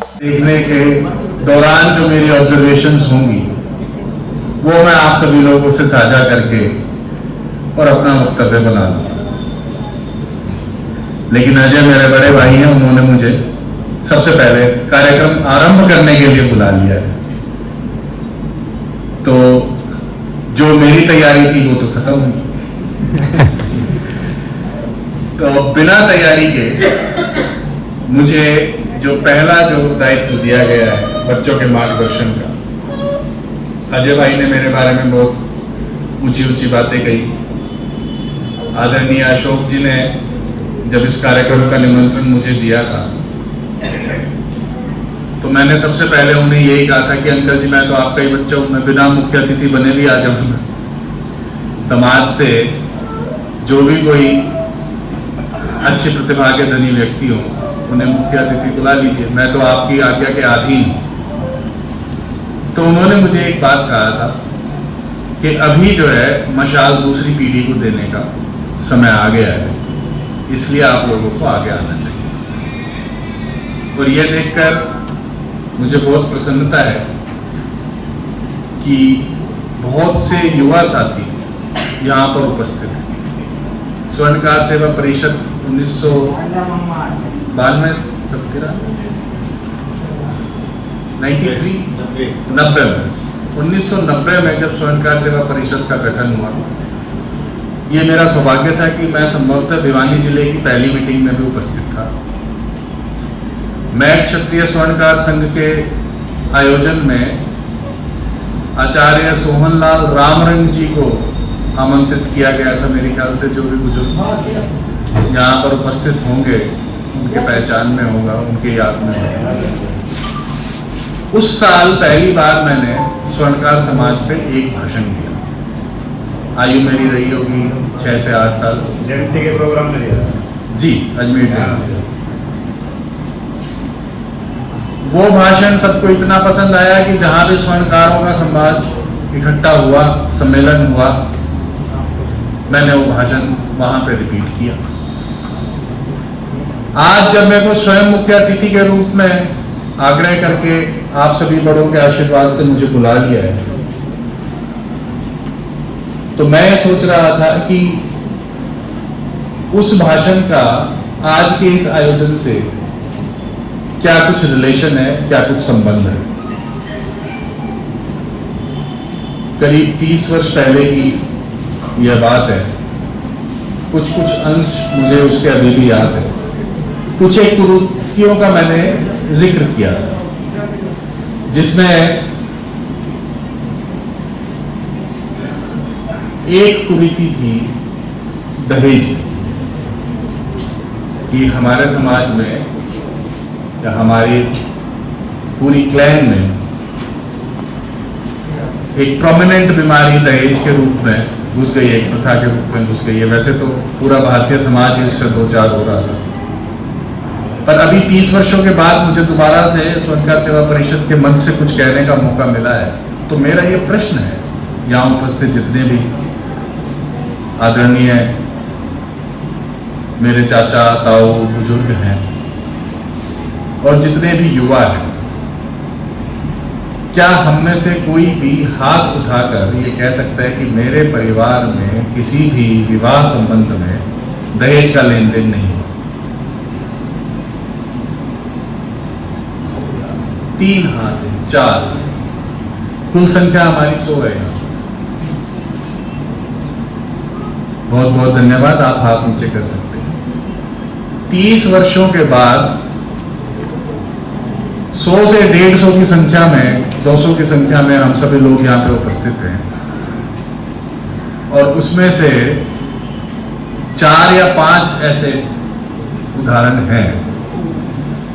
देखने के दौरान जो मेरी ऑब्जर्वेशंस होंगी वो मैं आप सभी लोगों से साझा करके और अपना वक्तव्य बना लूंगा। लेकिन अजय मेरे बड़े भाई हैं, उन्होंने मुझे सबसे पहले कार्यक्रम आरंभ करने के लिए बुला लिया है, तो जो मेरी तैयारी थी वो तो खत्म हुई। तो बिना तैयारी के मुझे जो पहला जो दायित्व दिया गया है बच्चों के मार्गदर्शन का, अजय भाई ने मेरे बारे में बहुत ऊंची ऊंची बातें कही। आदरणीय अशोक जी ने जब इस कार्यक्रम का निमंत्रण मुझे दिया था तो मैंने सबसे पहले उन्हें यही कहा था कि अंकल जी, मैं तो आपका ही बच्चा हूं, मैं बिना मुख्य अतिथि बने भी आ जाऊंगा। समाज से जो भी कोई अच्छी प्रतिभा के धनी व्यक्ति हो उन्हें मुख्य अतिथि बुला लीजिए, मैं तो आपकी आज्ञा के अधीन हूं। तो उन्होंने मुझे एक बात कहा था कि अभी जो है मशाल दूसरी पीढ़ी को देने का समय आ गया है, इसलिए आप लोगों को आगे आना चाहिए। और यह देखकर मुझे बहुत प्रसन्नता है कि बहुत से युवा साथी यहाँ पर उपस्थित हैं। स्वर्णकार सेवा परिषद 1990 में जब स्वर्णकार सेवा परिषद का गठन हुआ, ये मेरा सौभाग्य था कि मैं संभवतः भिवानी जिले की पहली मीटिंग में भी उपस्थित था। मैं क्षत्रिय स्वर्णकार संघ के आयोजन में आचार्य सोहनलाल रामरंग जी को आमंत्रित किया गया था। मेरे ख्याल से जो भी बुजुर्ग यहाँ पर उपस्थित होंगे उनके पहचान में होगा, उनके याद में होगा। उस साल पहली बार मैंने स्वर्णकार समाज पे एक भाषण दिया। आयु मेरी रही होगी 6 से 8 साल। जयंती के प्रोग्राम में दिया जी, अजमेर जयंती। वो भाषण सबको इतना पसंद आया कि जहां भी स्वर्णकारों का समाज इकट्ठा हुआ, सम्मेलन हुआ, मैंने वो भाषण वहां पे रिपीट किया। आज जब मेरे को स्वयं मुख्य अतिथि के रूप में आग्रह करके आप सभी बड़ों के आशीर्वाद से मुझे बुला लिया है, तो मैं सोच रहा था कि उस भाषण का आज के इस आयोजन से क्या कुछ रिलेशन है, क्या कुछ संबंध है। करीब 30 वर्ष पहले की यह बात है। कुछ अंश मुझे उसके अभी भी याद है। कुछ एक कुरीतियों का मैंने जिक्र किया, जिसमें एक कुरीति थी दहेज कि हमारे समाज में या हमारी पूरी क्लैन में एक प्रोमिनेंट बीमारी दहेज के रूप में घुस गई है, एक प्रथा के रूप में घुस गई है। वैसे तो पूरा भारतीय समाज इससे दो चार हो रहा था, पर अभी 30 वर्षों के बाद मुझे दोबारा से स्वर्णकार सेवा परिषद के मंच से कुछ कहने का मौका मिला है। तो मेरा ये प्रश्न है, यहाँ उपस्थित जितने भी आदरणीय मेरे चाचा ताऊ बुजुर्ग हैं और जितने भी युवा हैं, क्या हम में से कोई भी हाथ उठाकर ये कह सकता है कि मेरे परिवार में किसी भी विवाह संबंध में दहेज का लेन देन नहीं है? 3 हाथ, 4, कुल संख्या हमारी 100 है। बहुत बहुत धन्यवाद, आप हाथ नीचे कर सकते हैं। 30 वर्षों के बाद 100 से 150 की संख्या में, 200 की संख्या में हम सभी लोग यहाँ पे उपस्थित हैं, और उसमें से 4 या 5 ऐसे उदाहरण हैं।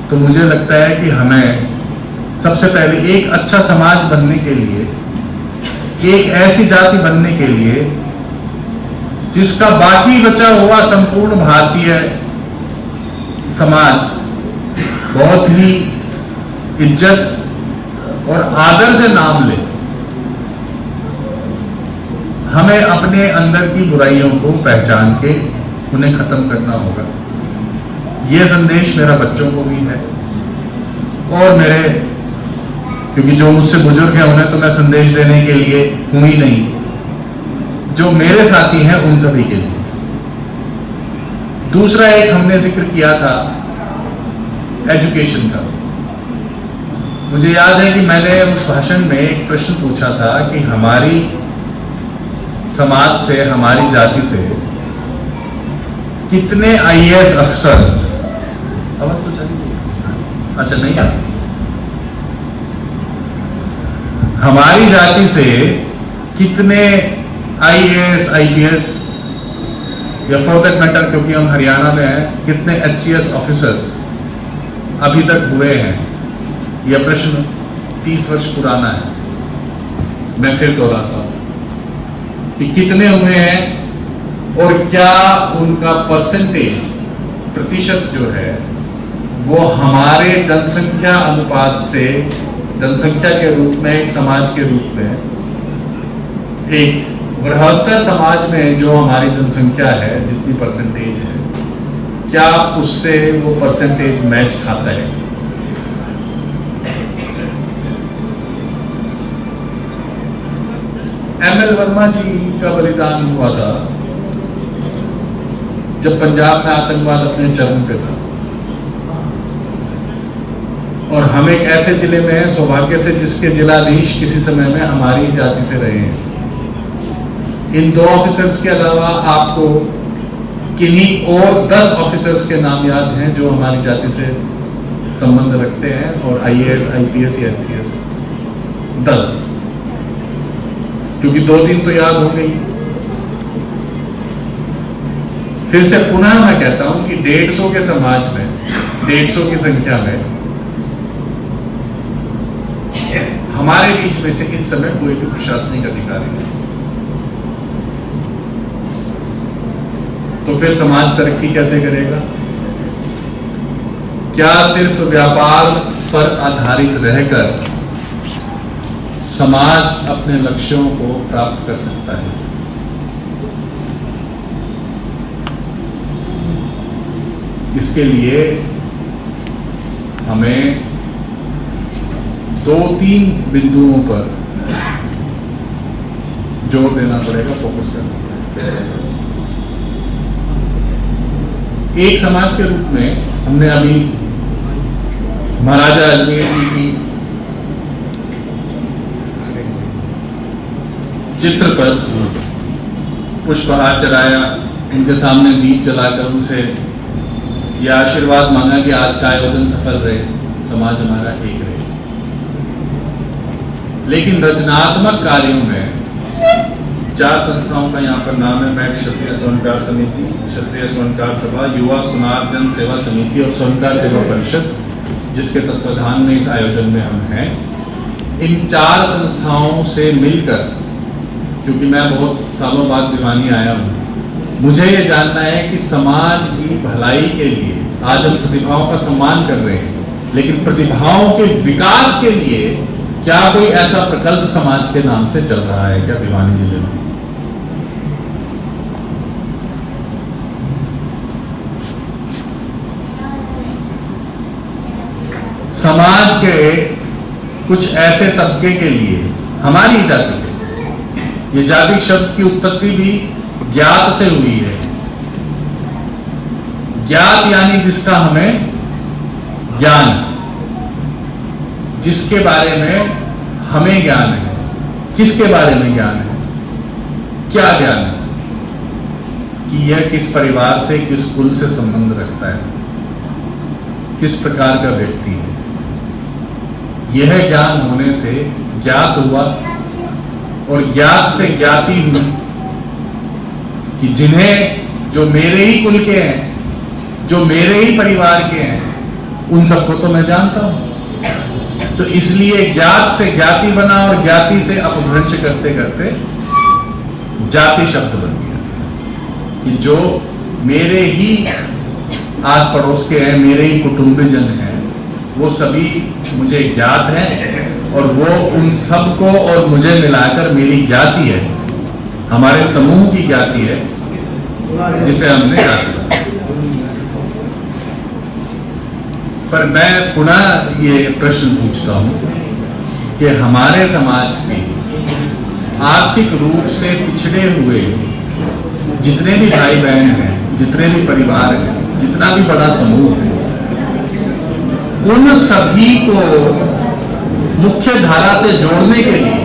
तो मुझे लगता है कि हमें सबसे पहले एक अच्छा समाज बनने के लिए, एक ऐसी जाति बनने के लिए जिसका बाकी बचा हुआ संपूर्ण भारतीय समाज बहुत ही इज्जत और आदर से नाम ले, हमें अपने अंदर की बुराइयों को पहचान के उन्हें खत्म करना होगा। यह संदेश मेरा बच्चों को भी है, और मेरे, क्योंकि जो मुझसे बुजुर्ग हैं उन्हें तो मैं संदेश देने के लिए हूं ही नहीं, जो मेरे साथी हैं उन सभी के लिए। दूसरा एक हमने जिक्र किया था एजुकेशन का। मुझे याद है कि मैंने उस भाषण में एक प्रश्न पूछा था कि हमारी समाज से, हमारी जाति से कितने आईएएस अफसर, आवाज तो चली, अच्छा नहीं आती, हमारी जाति से कितने आईएएस, आईपीएस या फॉर दैट मैटर, क्योंकि हम हरियाणा में हैं, कितने एचसीएस ऑफिसर्स अभी तक हुए हैं। यह प्रश्न 30 वर्ष पुराना है। मैं फिर दोहराता हूं कि कितने हुए हैं और क्या उनका परसेंटेज, प्रतिशत जो है वो हमारे जनसंख्या अनुपात से, जनसंख्या के रूप में, एक समाज के रूप में, एक बृहत्तर समाज में जो हमारी जनसंख्या है, जितनी परसेंटेज है, क्या उससे वो परसेंटेज मैच खाता है? एमएल वर्मा जी का बलिदान हुआ था जब पंजाब में आतंकवाद अपने चरम पे था, और हम एक ऐसे जिले में हैं, सौभाग्य से, जिसके जिलाधीश किसी समय में हमारी जाति से रहे हैं। इन 2 ऑफिसर्स के अलावा आपको किन्हीं और 10 ऑफिसर्स के नाम याद हैं जो हमारी जाति से संबंध रखते हैं, और आईएएस, आईपीएस या एचसीएस 10, क्योंकि 2-3 तो याद हो गई। फिर से पुनः मैं कहता हूं कि 150 के समाज में, 150 की संख्या में हमारे बीच में से इस समय कोई भी प्रशासनिक अधिकारी नहीं, तो फिर समाज तरक्की कैसे करेगा? क्या सिर्फ व्यापार पर आधारित रहकर समाज अपने लक्ष्यों को प्राप्त कर सकता है? इसके लिए हमें 2-3 बिंदुओं पर जोर देना पड़ेगा, फोकस करना पड़ेगा। एक समाज के रूप में हमने अभी महाराजा अजमेर जी की चित्र पर पुष्पहार चढ़ाया, उनके सामने दीप जलाकर उनसे यह आशीर्वाद मांगा कि आज का आयोजन सफल रहे, समाज हमारा एक रहे। लेकिन रचनात्मक कार्यों में 4 संस्थाओं का यहाँ पर नाम है: मैं क्षत्रिय स्वर्णकार समिति, क्षत्रिय स्वर्णकार सभा, युवा सुनार जन सेवा समिति और स्वर्णकार सेवा परिषद, जिसके तत्वाधान में इस आयोजन में हम हैं। इन 4 संस्थाओं से मिलकर, क्योंकि मैं बहुत सालों बाद भिवानी आया हूं, मुझे ये जानना है कि समाज की भलाई के लिए आज हम प्रतिभाओं का सम्मान कर रहे हैं, लेकिन प्रतिभाओं के विकास के लिए क्या कोई ऐसा प्रकल्प समाज के नाम से चल रहा है क्या भिवानी जिले में? समाज के कुछ ऐसे तबके के लिए, हमारी जाति के, ये जाति शब्द की उत्पत्ति भी ज्ञात से हुई है। ज्ञात यानी जिसका हमें ज्ञान, जिसके बारे में हमें ज्ञान है। किसके बारे में ज्ञान है? क्या ज्ञान है? कि यह किस परिवार से, किस कुल से संबंध रखता है, किस प्रकार का व्यक्ति है। यह ज्ञान होने से ज्ञात हुआ, और ज्ञात से ज्ञाति हुई कि जिन्हें, जो मेरे ही कुल के हैं, जो मेरे ही परिवार के हैं, उन सबको तो मैं जानता हूं। तो इसलिए ज्ञात से ज्ञाति बना, और ज्ञाति से अपभ्रंश करते करते जाति शब्द बन गया कि जो मेरे ही आस पड़ोस के हैं, मेरे ही कुटुंबजन हैं, वो सभी मुझे ज्ञात हैं, और वो उन सबको और मुझे मिलाकर मेरी ज्ञाति है, हमारे समूह की ज्ञाति है, जिसे हमने जाति। पर मैं पुनः ये प्रश्न पूछता हूं कि हमारे समाज के आर्थिक रूप से पिछड़े हुए जितने भी भाई बहन हैं, जितने भी परिवार हैं, जितना भी बड़ा समूह है, उन सभी को मुख्य धारा से जोड़ने के लिए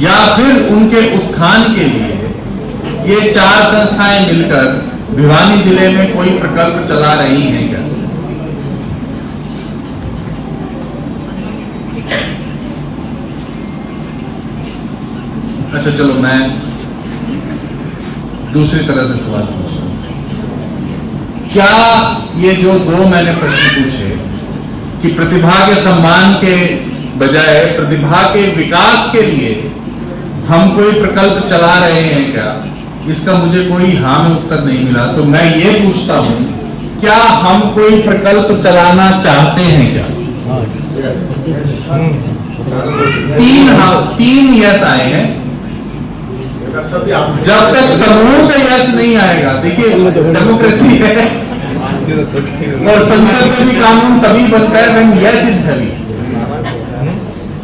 या फिर उनके उत्थान के लिए ये 4 संस्थाएं मिलकर भिवानी जिले में कोई प्रकल्प चला रही हैं क्या? अच्छा चलो, मैं दूसरी तरह से सवाल पूछता हूं। क्या ये जो 2 मैंने प्रश्न पूछे कि प्रतिभा के सम्मान के बजाय प्रतिभा के विकास के लिए हम कोई प्रकल्प चला रहे हैं क्या, इसका मुझे कोई हाँ में उत्तर नहीं मिला। तो मैं ये पूछता हूं, क्या हम कोई प्रकल्प चलाना चाहते हैं क्या? 3 यस आए हैं। जब तक समूह से यस नहीं आएगा, देखिए डेमोक्रेसी है और संसद में भी कानून तभी बनता है व्हेन यस इज हेवी।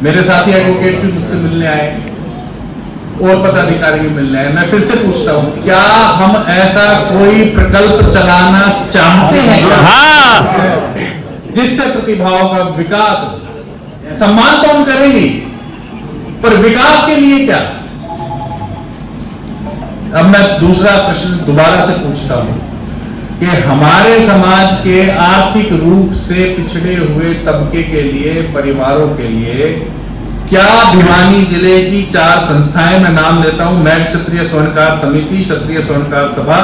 मेरे साथी एडवोकेट भी मुझसे मिलने आए और पदाधिकारी भी मिलने आए। मैं फिर से पूछता हूं, क्या हम ऐसा कोई प्रकल्प चलाना चाहते हैं जिससे प्रतिभाओं का विकास हो? सम्मान तो हम करेंगे, पर विकास के लिए क्या? अब मैं दूसरा प्रश्न दोबारा से पूछता हूं कि हमारे समाज के आर्थिक रूप से पिछड़े हुए तबके के लिए, परिवारों के लिए, क्या भिवानी जिले की 4 संस्थाएं, मैं नाम लेता हूं, मैट क्षत्रिय स्वर्णकार समिति, क्षत्रिय स्वर्णकार सभा,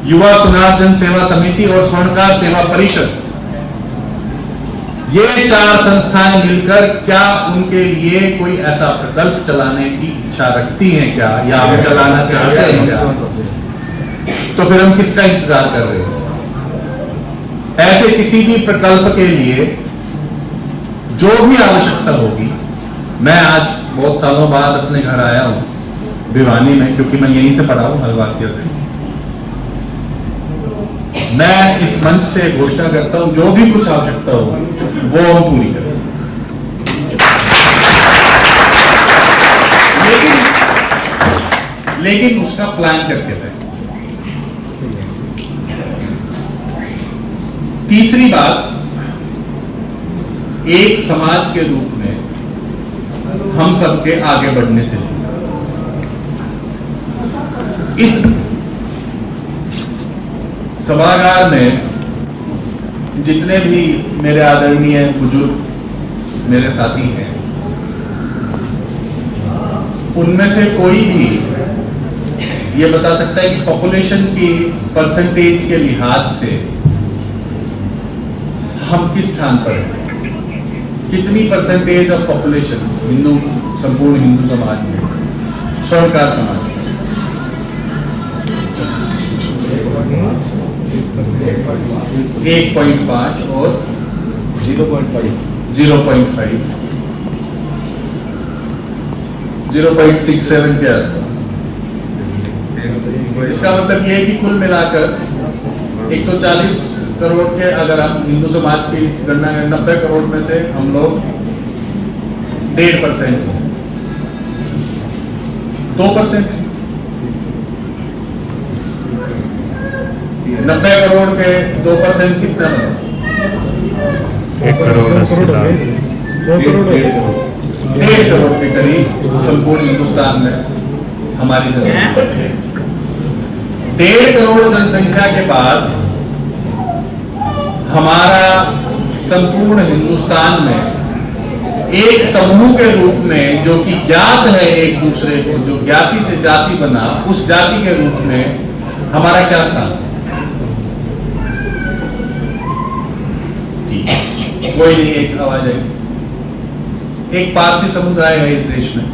युवा सुनार जन सेवा समिति और स्वर्णकार सेवा परिषद, ये 4 संस्थाएं मिलकर क्या उनके लिए कोई ऐसा प्रकल्प चलाने की इच्छा रखती हैं क्या, या हम चलाना चाहते हैं क्या? तो फिर हम किसका इंतजार कर रहे हैं? ऐसे किसी भी प्रकल्प के लिए जो भी आवश्यकता होगी, मैं आज बहुत सालों बाद अपने घर आया हूं भिवानी में, क्योंकि मैं यहीं से पढ़ा हूं, हलवासिया से। मैं इस मंच से घोषणा करता हूं, जो भी कुछ आवश्यकता हो वो हम पूरी करें। लेकिन उसका प्लान करके दें। तीसरी बात, एक समाज के रूप में हम सबके आगे बढ़ने से इस सभागार में जितने भी मेरे आदरणीय बुजुर्ग मेरे साथी हैं, उनमें से कोई भी ये बता सकता है कि पॉपुलेशन की परसेंटेज के लिहाज से हम किस स्थान पर हैं? कितनी परसेंटेज ऑफ पॉपुलेशन हिंदू, संपूर्ण हिंदू समाज में, स्वर्णकार समाज में? 1.5 और 0.5, 0.67 के आसपास। इसका मतलब ये है कि कुल मिलाकर 140 करोड़ के, अगर हम हिंदू समाज की गणना करें, 90 करोड़ में से हम लोग 1.5%, 2%, 90 करोड़ के 2% कितना है? 1 करोड़ 1.5 करोड़ के करीब संपूर्ण हिंदुस्तान में हमारी जनसंख्या है। 1.5 करोड़ जनसंख्या के बाद हमारा संपूर्ण हिंदुस्तान में एक समूह के रूप में, जो कि ज्ञात है एक दूसरे को, जो ज्ञाति से जाति बना, उस जाति के रूप में हमारा क्या स्थान? कोई नहीं, एक आवाज है। एक पारसी समुदाय है इस देश में,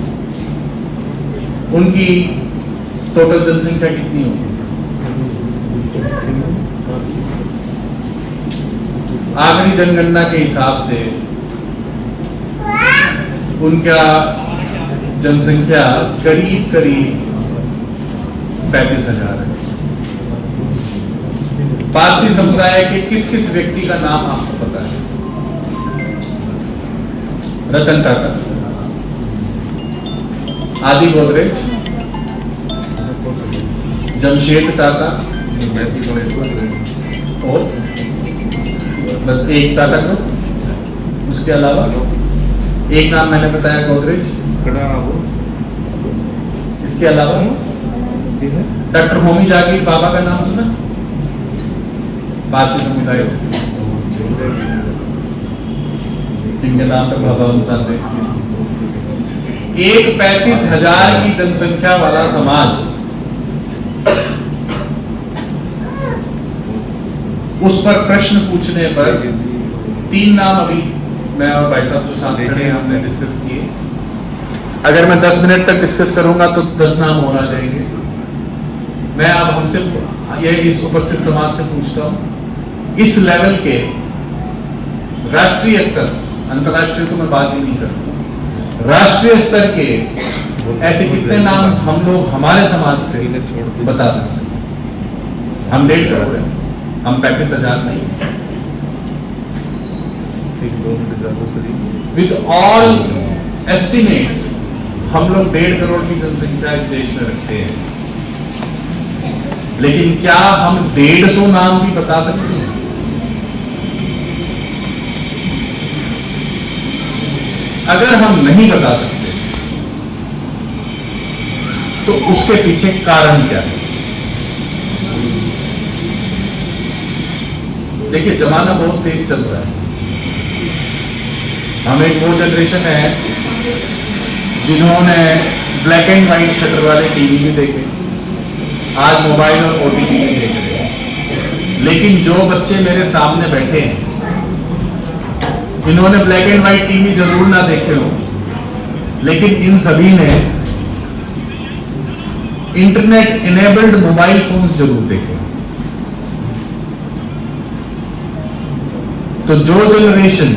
उनकी टोटल जनसंख्या कितनी होगी? आखिरी जनगणना के हिसाब से उनका जनसंख्या करीब करीब 35,000 है। पारसी समुदाय के किस किस व्यक्ति का नाम आपको पता है? रतन टाटा, आदि गोदरेज, जमशेद टाटा और बस एक टाटा ग्रुप। उसके अलावा एक नाम मैंने बताया गोदरेज, इसके अलावा डॉक्टर होमी जागीर बाबा का नाम सुना? पारसी समुदाय से जिनके नाम पर बाबा जानते हैं। एक 35,000 की जनसंख्या वाला समाज उस पर प्रश्न पूछने पर 3 नाम अभी मैं और भाई साहब जो साथ खड़े हैं हमने डिस्कस किए। अगर मैं 10 मिनट तक डिस्कस करूंगा तो 10 नाम होना चाहिए। मैं अब हमसे ये इस उपस्थित समाज से पूछता हूं, इस लेवल के राष्ट्रीय स्तर, अंतर्राष्ट्रीय तो मैं बात ही नहीं करता, राष्ट्रीय स्तर के ऐसे कितने नाम हम लोग हमारे समाज से बता सकते हैं? हम 1.5 करोड़ हैं, हम 35,000 नहीं। विद ऑल एस्टिमेट्स हम लोग 1.5 करोड़ की जनसंख्या इस देश में रखते हैं, लेकिन क्या हम 150 नाम भी बता सकते हैं? अगर हम नहीं बता सकते तो उसके पीछे कारण क्या है? देखिए, जमाना बहुत तेज चल रहा है। हम एक वो जनरेशन है जिन्होंने ब्लैक एंड व्हाइट शटर वाले टीवी भी देखे, आज मोबाइल और ओटीटी भी देख रहे हैं। लेकिन जो बच्चे मेरे सामने बैठे हैं, जिन्होंने ब्लैक एंड व्हाइट टीवी जरूर ना देखे हो, लेकिन इन सभी ने इंटरनेट इनेबल्ड मोबाइल फोन्स जरूर देखे। तो जो जनरेशन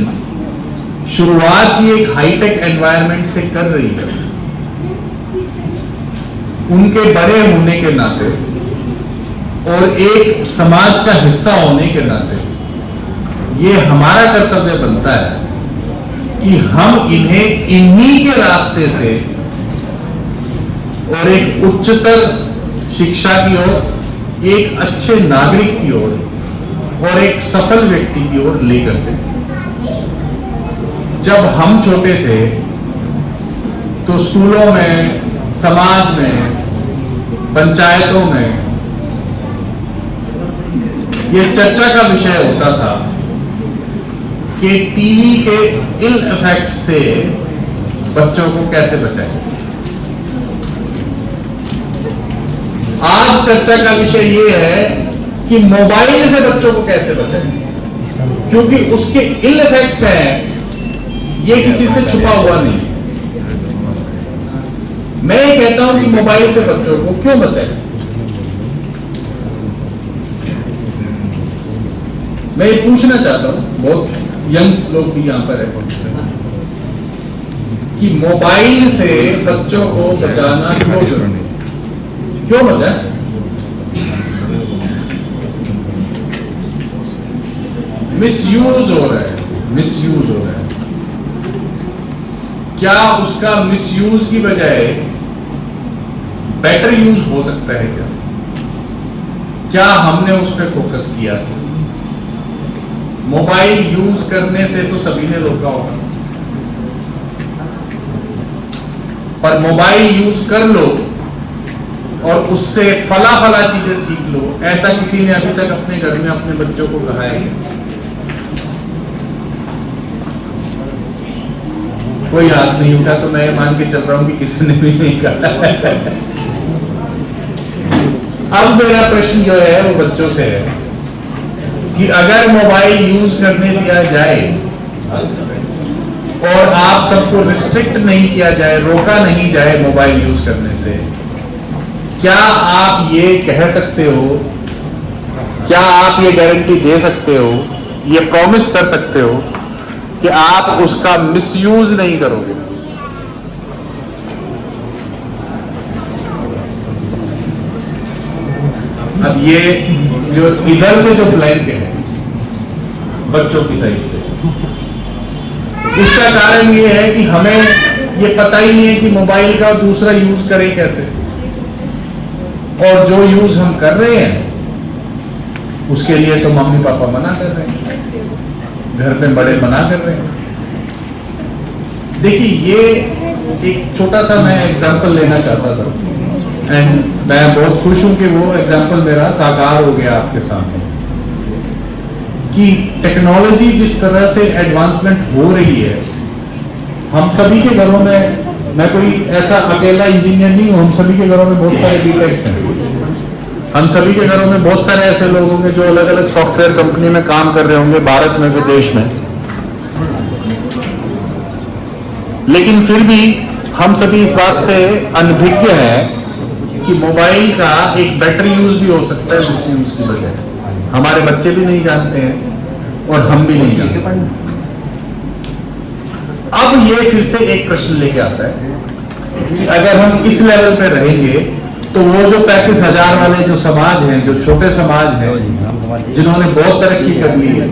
शुरुआत ही एक हाईटेक एनवायरनमेंट से कर रही है, उनके बड़े होने के नाते और एक समाज का हिस्सा होने के नाते ये हमारा कर्तव्य बनता है कि हम इन्हें इन्हीं के रास्ते से और एक उच्चतर शिक्षा की ओर, एक अच्छे नागरिक की ओर और एक सफल व्यक्ति की ओर लेकर चले। जब हम छोटे थे तो स्कूलों में, समाज में, पंचायतों में यह चर्चा का विषय होता था कि टीवी के इल इफेक्ट से बच्चों को कैसे बचाएं। आज चर्चा का विषय यह है कि मोबाइल से बच्चों को कैसे बचाएं, क्योंकि उसके इल इफेक्ट्स हैं, ये किसी से छुपा हुआ नहीं। मैं ये कहता हूं कि मोबाइल से बच्चों को क्यों बचाएं। मैं ये पूछना चाहता हूं, बहुत यंग लोग भी यहां पर है, कि मोबाइल से बच्चों को बचाना क्यों जरूरी है? क्यों बचाएं? मिसयूज हो रहा है, मिसयूज हो रहा है। क्या उसका मिसयूज की बजाय बेटर यूज हो सकता है? क्या हमने उस पर फोकस किया? मोबाइल यूज करने से तो सभी ने रोका होगा, पर मोबाइल यूज कर लो और उससे फला फला चीजें सीख लो, ऐसा किसी ने अभी तक अपने घर में अपने बच्चों को कहा है? कोई हाथ नहीं उठा, तो मैं मान के चल रहा हूं कि किसी ने भी नहीं कहा। अब मेरा प्रश्न जो है वो बच्चों से है कि अगर मोबाइल यूज करने दिया जाए और आप सबको रिस्ट्रिक्ट नहीं किया जाए, रोका नहीं जाए मोबाइल यूज करने से, क्या आप ये कह सकते हो, क्या आप ये गारंटी दे सकते हो, ये प्रॉमिस कर सकते हो कि आप उसका मिसयूज नहीं करोगे? अब ये जो इधर से जो ब्लैंक है बच्चों की साइड से, इसका कारण ये है कि हमें ये पता ही नहीं है कि मोबाइल का दूसरा यूज करें कैसे, और जो यूज हम कर रहे हैं उसके लिए तो मम्मी पापा मना कर रहे हैं, घर पे बड़े मना कर रहे हैं। देखिए, ये एक छोटा सा मैं एग्जांपल लेना चाहता था एंड मैं बहुत खुश हूं कि वो एग्जांपल मेरा साकार हो गया आपके सामने, कि टेक्नोलॉजी जिस तरह से एडवांसमेंट हो रही है, हम सभी के घरों में, मैं कोई ऐसा अकेला इंजीनियर नहीं हूं, हम सभी के घरों में बहुत सारे बीटेक्स हैं, हम सभी के घरों में बहुत सारे ऐसे लोग होंगे जो अलग अलग सॉफ्टवेयर कंपनी में काम कर रहे होंगे, भारत में, विदेश में। लेकिन फिर भी हम सभी इस बात से अनभिज्ञ हैं कि मोबाइल का एक बेटर यूज भी हो सकता है मिस यूज की वजह। हमारे बच्चे भी नहीं जानते हैं और हम भी नहीं जानते। अब ये फिर से एक प्रश्न लेके आता है कि अगर हम इस लेवल पे रहेंगे तो वो जो 35,000 वाले जो समाज हैं, जो छोटे समाज हैं, जिन्होंने बहुत तरक्की कर ली है,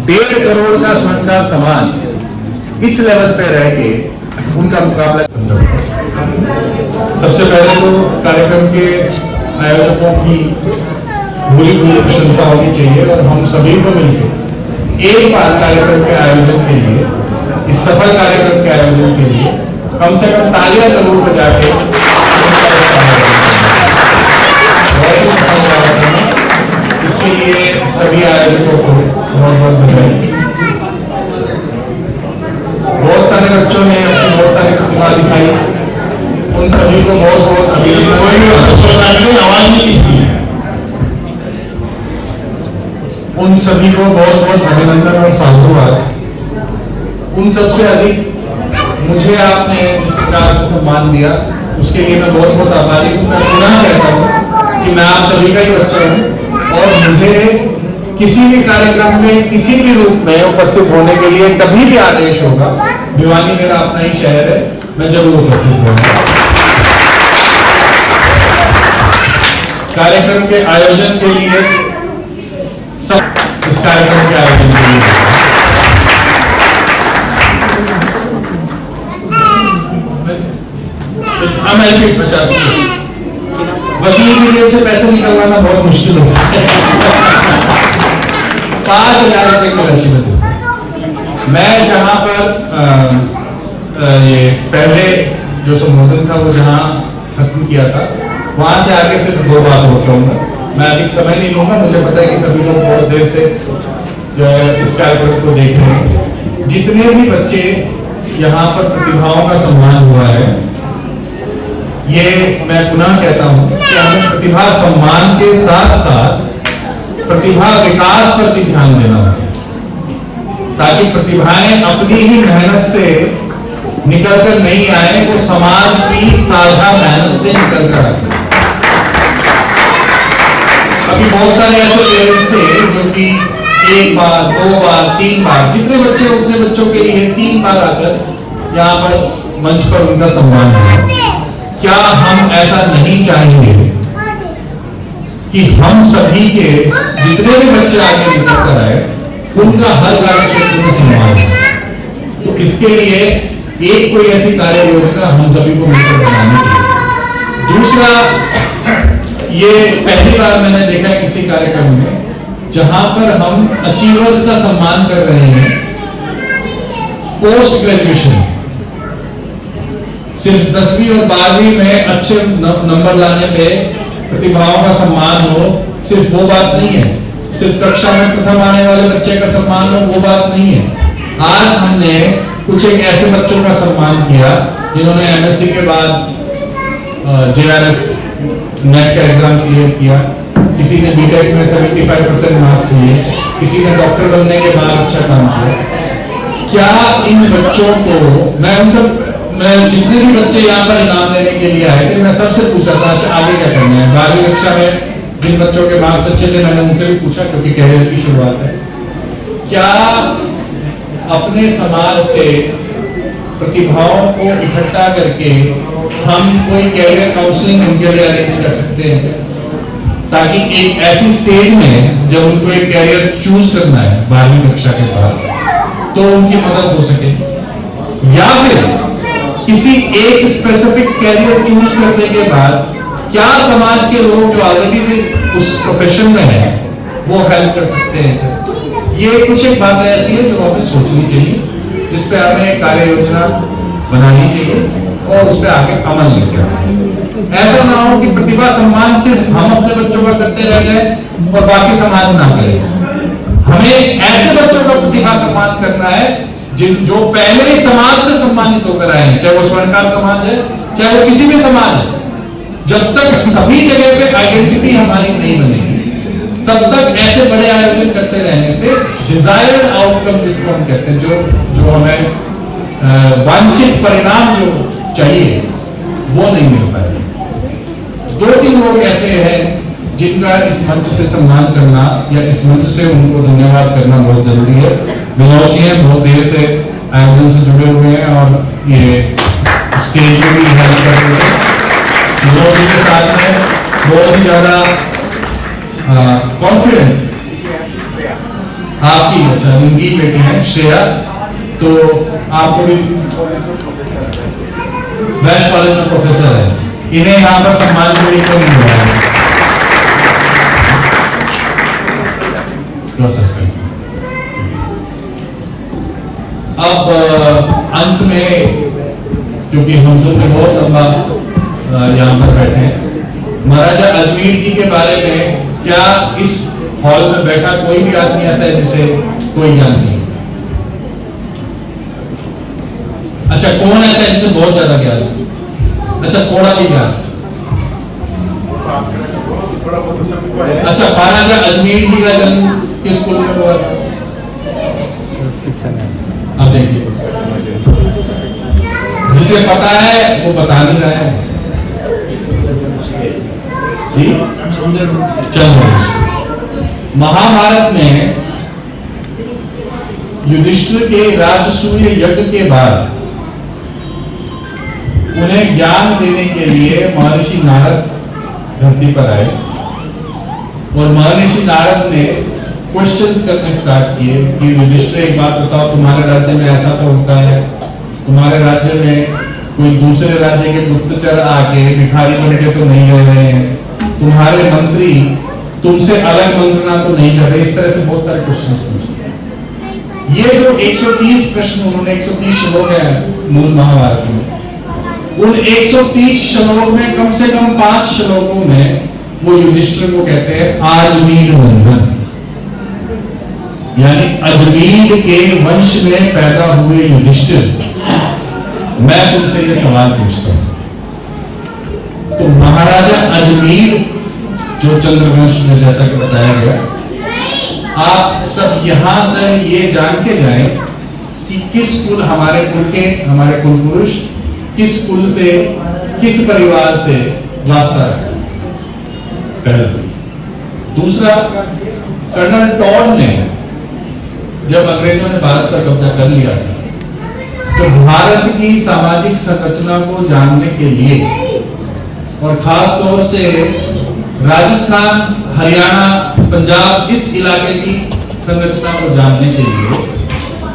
1.5 करोड़ का स्वर्ण समाज इस लेवल पे रह के उनका मुकाबला। सबसे पहले तो कार्यक्रम के आयोजकों की पूरी प्रशंसा होनी चाहिए और हम सभी को मिलकर एक बार कार्यक्रम के आयोजन के लिए, इस सफल कार्यक्रम के आयोजन के लिए कम से कम तालियां जरूर बजा के इसके लिए सभी आयोजकों को बहुत बहुत बधाई। बहुत सारे बच्चों ने अपनी बहुत सारी प्रतिभा दिखाई, उन सभी को बहुत बहुत अभिनंदन। आवाज नहीं की, उन सभी को बहुत बहुत अभिनंदन और साधुवाद। उन सबसे अधिक मुझे आपने जिस प्रकार से सम्मान दिया उसके लिए मैं बहुत बहुत आभारी हूँ। मैं पुनः कहता हूँ कि मैं आप सभी का ही बच्चा हूँ और मुझे किसी भी कार्यक्रम में किसी भी रूप में उपस्थित होने के लिए कभी भी आदेश होगा, भिवानी मेरा अपना ही शहर है, मैं जरूर उपस्थित होऊंगा। कार्यक्रम के आयोजन के लिए सब, इस कार्यक्रम के आयोजन के लिए मैं बचाती हूँ। वकील की जेब से पैसे निकलवाना बहुत मुश्किल होता है। 5,000 रुपए की राशि बची। मैं जहां पर ये पहले जो संबोधन था वो जहां खत्म किया था, वहां से आगे सिर्फ 2 बात बोल कहूंगा। मैं अधिक समय नहीं लूंगा, मुझे पता है कि सभी लोग बहुत देर से जो है इस कार्यक्रम को देख रहे हैं। जितने भी बच्चे यहाँ पर प्रतिभाओं का सम्मान हुआ है, ये मैं पुनः कहता हूं कि हमें प्रतिभा सम्मान के साथ साथ प्रतिभा विकास पर भी ध्यान देना होगा, ताकि प्रतिभाएं अपनी ही मेहनत से निकलकर नहीं आए, वो समाज की साझा मेहनत से निकल कर आए। अभी बहुत सारे ऐसे पेरेंट्स थे जो कि 1 बार, 2 बार, 3 बार, जितने बच्चे उतने बच्चों के लिए 3 बार आकर यहाँ पर मंच पर उनका सम्मान किया। क्या हम ऐसा नहीं चाहेंगे कि हम सभी के जितने भी बच्चे आगे निकल कर आए उनका हर कार्य क्षेत्र में सम्मान हो? तो इसके लिए एक कोई ऐसी कार्य योजना हम सभी को मिलकर बनानी चाहिए। दूसरा, ये पहली बार मैंने देखा है किसी कार्यक्रम में जहां पर हम अचीवर्स का सम्मान कर रहे हैं पोस्ट ग्रेजुएशन। सिर्फ 10वीं और 12वीं में अच्छे नंबर लाने पे प्रतिभाओं का सम्मान हो, सिर्फ वो बात नहीं है। सिर्फ कक्षा में प्रथम आने वाले बच्चे का सम्मान हो, वो बात नहीं है। आज हमने कुछ एक ऐसे बच्चों का सम्मान किया जिन्होंने एमएससी के बाद जेआरएफ नेट का एग्जाम क्लियर किया, किसी ने बीटेक में 75% मार्क्स लिए, किसी ने डॉक्टर बनने के बाद अच्छा काम किया। क्या इन बच्चों को मैं जितने भी बच्चे यहाँ पर इनाम लेने के लिए आए थे, मैं सबसे पूछा था अच्छा आगे क्या करना है। 12वीं कक्षा में जिन बच्चों के मार्क्स अच्छे थे मैंने उनसे भी पूछा, क्योंकि कैरियर की शुरुआत है, क्या अपने समाज से प्रतिभाओं को इकट्ठा करके हम कोई कैरियर काउंसलिंग उनके लिए अरेंज कर सकते हैं? ताकि एक ऐसी स्टेज में जब उनको एक कैरियर चूज करना है 12वीं कक्षा के बाद, तो उनकी मदद हो सके, या फिर किसी एक स्पेसिफिक कैरियर चूज करने के बाद क्या समाज के लोग जो ऑलरेडी उस प्रोफेशन में है वो हेल्प कर सकते हैं। ये कुछ एक बातें ऐसी है जो हमें सोचनी चाहिए, जिस पे हमें कार्य योजना बनानी चाहिए और उस पर आगे अमल लेके आना। ऐसा ना हो कि प्रतिभा सम्मान सिर्फ हम अपने बच्चों का करते रह जाए और बाकी समाज ना करे। हमें ऐसे बच्चों का प्रतिभा सम्मान करना है जो पहले ही समाज से सम्मानित होकर आए हैं, चाहे वो स्वर्णकार समाज है, चाहे वो किसी भी समाज है। जब तक सभी जगह पे आइडेंटिटी हमारी नहीं बनेगी, तब तक ऐसे बड़े आयोजन करते रहने से डिजायर्ड आउटकम जिसको हम कहते हैं, जो हमें वांछित परिणाम जो चाहिए वो नहीं मिल पाएगा। 2-3 लोग ऐसे हैं जिनका इस मंच से सम्मान करना या इस मंच से उनको धन्यवाद करना बहुत जरूरी है। विनोद जी हैं, बहुत देर से आयोजन से जुड़े हुए हैं और ये स्टेज में भी हेल्प कर रहे हैं। विनोद जी के साथ में बहुत ही ज्यादा कॉन्फिडेंट आपकी, अच्छा इनकी बेटी है श्रेया, तो आपको भी वैश्य कॉलेज में प्रोफेसर है, इन्हें यहाँ पर सम्मान के लिए क्यों नहीं हुआ है? अब अंत में, क्योंकि हम सब बहुत लंबा यहाँ पर बैठे हैं, महाराजा अजमेर जी के बारे में क्या इस हॉल में बैठा कोई भी आदमी ऐसा है जिसे कोई ज्ञान नहीं? अच्छा, कौन ऐसा है जिसे बहुत ज्यादा ज्ञान? अच्छा, थोड़ा भी ज्ञान? अच्छा, महाराजा अजमेर जी का जन्म किस स्कूल में हुआ? अब देखिए, जिसे पता है वो बता नहीं रहा है जी। चंद्रवंशी। महाभारत में युधिष्ठिर के राजसूय यज्ञ के बाद उन्हें ज्ञान देने के लिए महर्षि नारद धरती पर आए और महर्षि नारद ने क्वेश्चंस करने स्टार्ट किए कि युधिष्ठिर, एक बात बताओ, तुम्हारे राज्य में ऐसा तो होता है, तुम्हारे राज्य में कोई दूसरे राज्य के गुप्तचर आके भिखारी बन के तो नहीं रह रहे हैं, तुम्हारे मंत्री तुमसे अलग मंत्रणा तो नहीं कर रहे। इस तरह से बहुत सारे क्वेश्चन पूछते। ये जो 130 प्रश्न उन्होंने, 130 श्लोक है मूल महाभारत में, उन 130 श्लोक में कम से कम 5 श्लोकों में वो युधिष्ठिर को कहते हैं आजमीर वंदन, यानी अजमीर के वंश में पैदा हुए युधिष्ठिर, मैं तुमसे ये सवाल पूछता हूं, तो महाराजा अजमीर जो चंद्रवंश में जैसा कि बताया गया, आप सब यहां से ये जान के जाएं कि किस कुल, हमारे कुल के, हमारे कुल पुरुष किस कुल से, किस परिवार से वास्ता रखा। पहला। दूसरा, कर्नल टॉड ने जब अंग्रेजों ने भारत पर कब्जा कर लिया तो भारत की सामाजिक संरचना को जानने के लिए और खास तौर से राजस्थान, हरियाणा, पंजाब, इस इलाके की संरचना को जानने के लिए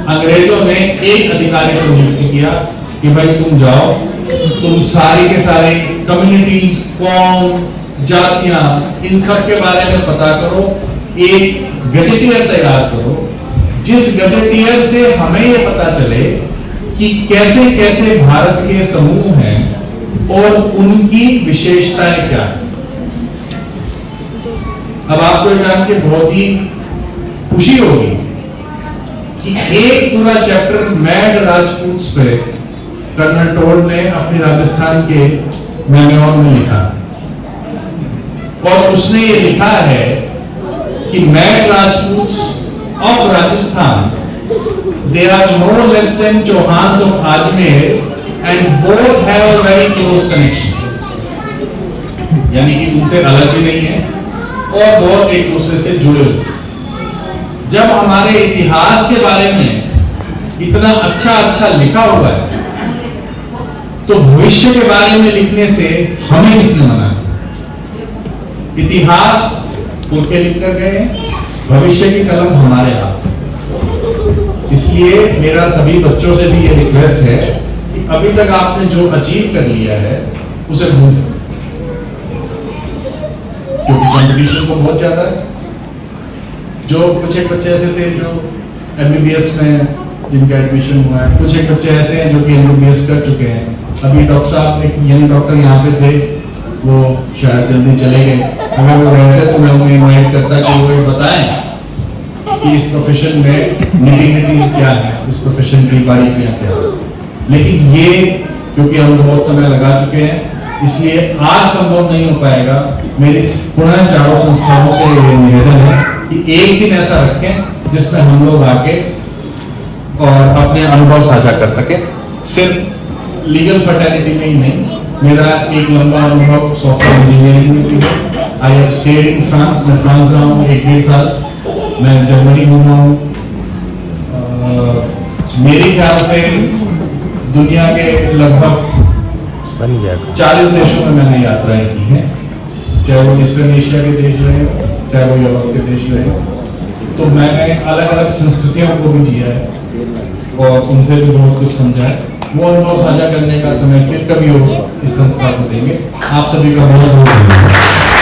अंग्रेजों ने एक अधिकारी को नियुक्त किया कि भाई तुम जाओ, तुम सारी के सारे कम्युनिटीज, कौम, जातियां, इन सब के बारे में पता करो, एक गजेटियर तैयार करो, जिस गजेटियर से हमें यह पता चले कि कैसे कैसे भारत के समूह हैं और उनकी विशेषताएं क्या है। अब आपको ये जान के बहुत ही खुशी होगी कि एक पूरा चैप्टर मैड राजपूत पे कर्नल टॉड ने अपनी राजस्थान के मेमोयर में लिखा, और उसने ये लिखा है कि mad Rajput of Rajasthan, they are no less than Chauhans of Ajmer and both have a very close connection, यानी कि उनसे अलग भी नहीं है और बहुत एक दूसरे से जुड़े हुए। जब हमारे इतिहास के बारे में इतना अच्छा लिखा हुआ है तो भविष्य के बारे में लिखने से हमें किसने मना? इतिहास उनके लिख कर गए, भविष्य की कलम हमारे हाथ। इसलिए मेरा सभी बच्चों से भी ये रिक्वेस्ट है कि अभी तक आपने जो अचीव कर लिया है उसे भूल जाओ, क्योंकि कंपटीशन तो बहुत ज्यादा है। जो कुछ एक बच्चे ऐसे थे जो एमबीबीएस में जिनका एडमिशन हुआ है, कुछ एक बच्चे ऐसे हैं जो कि एमबीबीएस कर चुके हैं। अभी डॉक्टर साहब एक यंग डॉक्टर यहाँ पे थे, वो शायद जल्दी चले गए। अगर वो रहते तो मैं उन्हें इन्वाइट करता कि वो ये बताएं कि इस प्रोफेशन में निटिंग क्या है, इस प्रोफेशन की बारीकियां क्या है। लेकिन ये क्योंकि हम बहुत समय लगा चुके हैं, इसलिए आज संभव नहीं हो पाएगा। मेरी पुनः चारों संस्थाओं से ये निवेदन है कि एक दिन ऐसा रखें जिसमें हम लोग आके और अपने अनुभव साझा कर सके। सिर्फ लीगल फर्टर्निटी में ही नहीं, मेरा एक लंबा अनुभव सॉफ्टवेयर इंजीनियरिंग में भी है। I have stayed in France, मैं फ्रांस रहा हूँ 1-1.5 साल, मैं जर्मनी घूमा हूँ। मेरे ख्याल से दुनिया के लगभग बन गया 40 देशों में मैंने यात्राएं की हैं, चाहे वो ईस्टर्न एशिया के देश रहे, चाहे वो यूरोप के देश रहे। तो मैंने अलग अलग संस्कृतियों को भी जिया है और उनसे भी बहुत कुछ समझा है। वो अनुभव साझा करने का समय फिर कभी हो इस संस्था को देंगे। आप सभी का बहुत बहुत धन्यवाद।